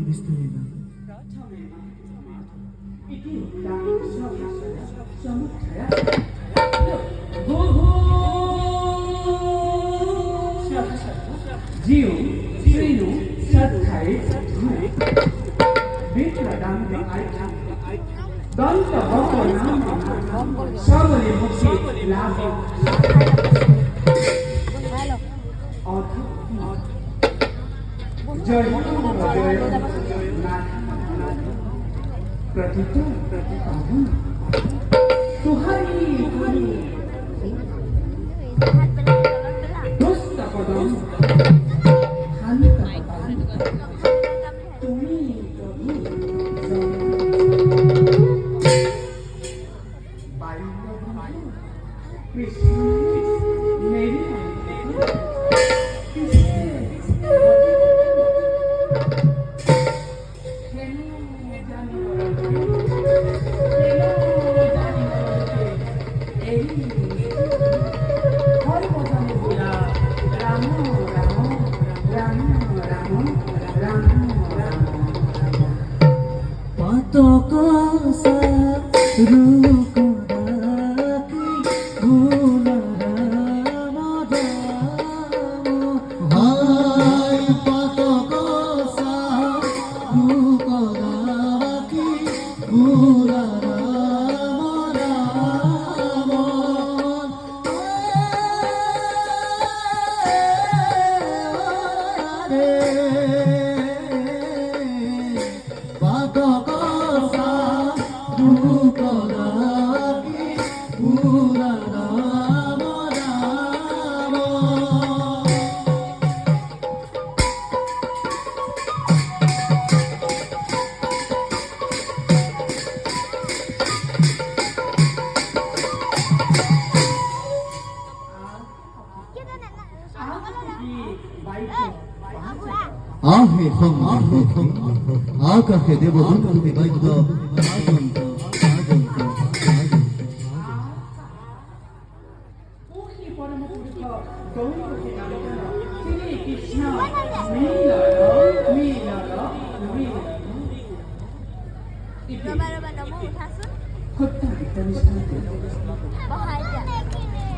विस्तरेण जीव श्रीनु सत्खाई विप्रदान दंत भगवान सबले मुक्ति लाभ जय प्रतितो तुहारी दुष्ट पदम हंत तुम्ही कृष्ण मेरी आकाशे देवदूत তুমি বাইত আগন্ত আগন্ত ওহি পরম পুরুষ গৌরকে নামে শ্রী কৃষ্ণ নীলা ইবাবারা নমো উঠাছো হত্যা বিতনিষ্ঠ